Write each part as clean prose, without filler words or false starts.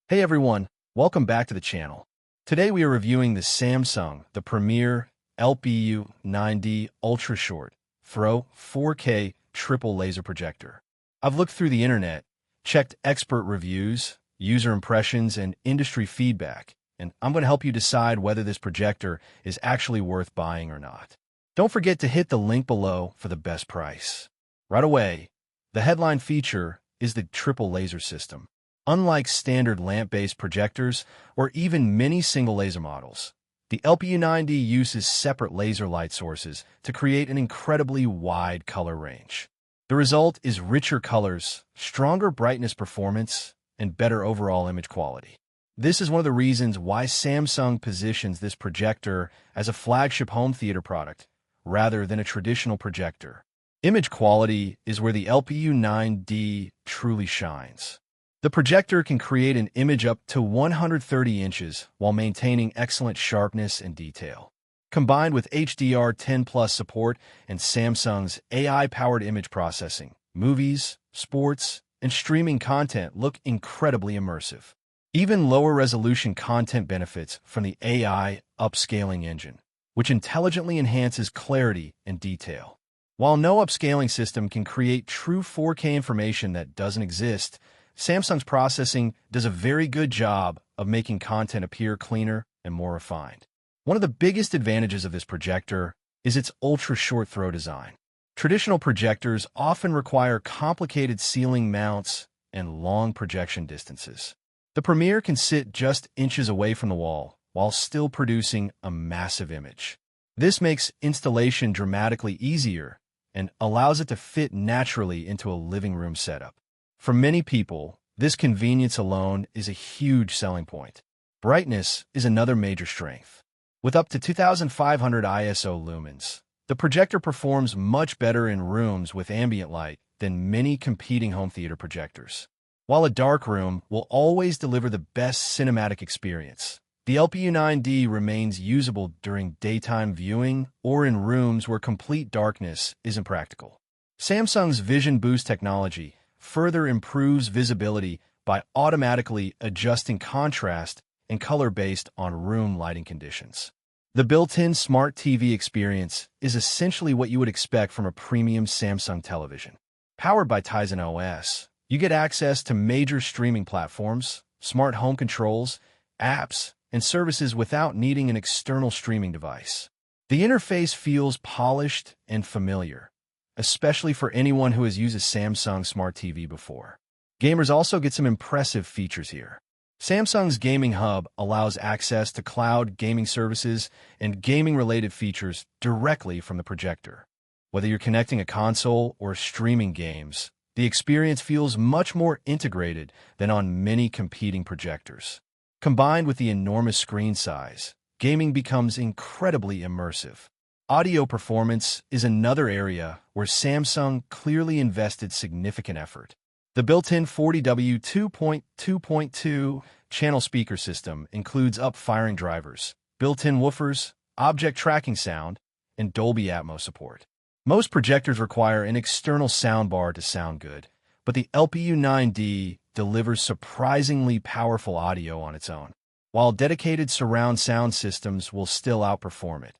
Hey everyone, welcome back to the channel. Today we are reviewing the Samsung, the premier LPU9D Ultra Short Throw 4K Triple Laser Projector. I've looked through the internet, checked expert reviews, user impressions, and industry feedback, and I'm going to help you decide whether this projector is actually worth buying or not. Don't forget to hit the link below for the best price. Right away, the headline feature is the Triple Laser system. Unlike standard lamp-based projectors or even many single laser models, the LPU9D uses separate laser light sources to create an incredibly wide color range. The result is richer colors, stronger brightness performance, and better overall image quality. This is one of the reasons why Samsung positions this projector as a flagship home theater product rather than a traditional projector. Image quality is where the LPU9D truly shines. The projector can create an image up to 130 inches while maintaining excellent sharpness and detail. Combined with HDR10+ support and Samsung's AI-powered image processing, movies, sports, and streaming content look incredibly immersive. Even lower-resolution content benefits from the AI Upscaling engine, which intelligently enhances clarity and detail. While no upscaling system can create true 4K information that doesn't exist, Samsung's processing does a very good job of making content appear cleaner and more refined. One of the biggest advantages of this projector is its ultra-short throw design. Traditional projectors often require complicated ceiling mounts and long projection distances. The Premier can sit just inches away from the wall while still producing a massive image. This makes installation dramatically easier and allows it to fit naturally into a living room setup. For many people, this convenience alone is a huge selling point. Brightness is another major strength. With up to 2,500 ISO lumens, the projector performs much better in rooms with ambient light than many competing home theater projectors. While a dark room will always deliver the best cinematic experience, the LPU9D remains usable during daytime viewing or in rooms where complete darkness isn't practical. Samsung's Vision Boost technology further improves visibility by automatically adjusting contrast and color based on room lighting conditions. The built-in smart TV experience is essentially what you would expect from a premium Samsung television. Powered by Tizen OS, you get access to major streaming platforms, smart home controls, apps, and services without needing an external streaming device. The interface feels polished and familiar, especially for anyone who has used a Samsung Smart TV before. Gamers also get some impressive features here. Samsung's Gaming Hub allows access to cloud gaming services and gaming-related features directly from the projector. Whether you're connecting a console or streaming games, the experience feels much more integrated than on many competing projectors. Combined with the enormous screen size, gaming becomes incredibly immersive. Audio performance is another area where Samsung clearly invested significant effort. The built-in 40W 2.2.2 channel speaker system includes up-firing drivers, built-in woofers, object tracking sound, and Dolby Atmos support. Most projectors require an external soundbar to sound good, but the LPU9D delivers surprisingly powerful audio on its own. While dedicated surround sound systems will still outperform it,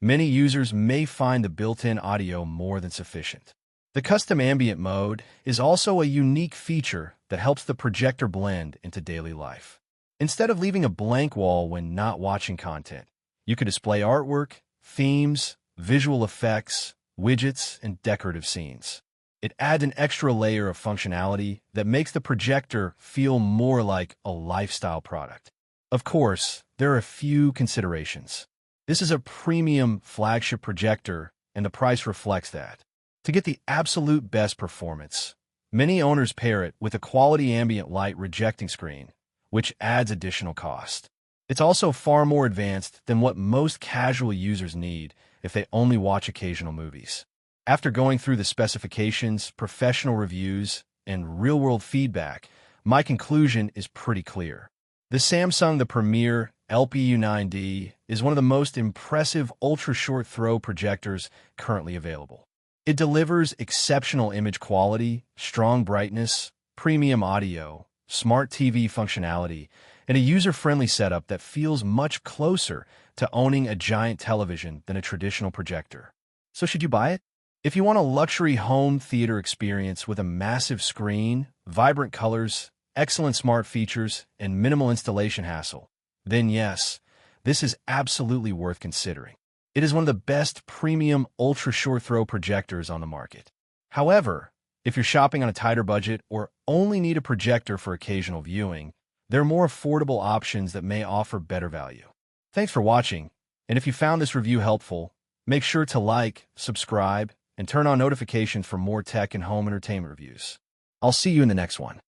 many users may find the built-in audio more than sufficient. The custom ambient mode is also a unique feature that helps the projector blend into daily life. Instead of leaving a blank wall when not watching content, you can display artwork, themes, visual effects, widgets, and decorative scenes. It adds an extra layer of functionality that makes the projector feel more like a lifestyle product. Of course, there are a few considerations. This is a premium flagship projector, and the price reflects that. To get the absolute best performance, many owners pair it with a quality ambient light rejecting screen, which adds additional cost. It's also far more advanced than what most casual users need if they only watch occasional movies. After going through the specifications, professional reviews, and real-world feedback, my conclusion is pretty clear. The Premier LPU9D is one of the most impressive ultra-short throw projectors currently available. It delivers exceptional image quality, strong brightness, premium audio, smart TV functionality, and a user-friendly setup that feels much closer to owning a giant television than a traditional projector. So should you buy it? If you want a luxury home theater experience with a massive screen, vibrant colors, excellent smart features, and minimal installation hassle, then yes, this is absolutely worth considering. It is one of the best premium ultra-short throw projectors on the market. However, if you're shopping on a tighter budget or only need a projector for occasional viewing, there are more affordable options that may offer better value. Thanks for watching, and if you found this review helpful, make sure to like, subscribe, and turn on notifications for more tech and home entertainment reviews. I'll see you in the next one.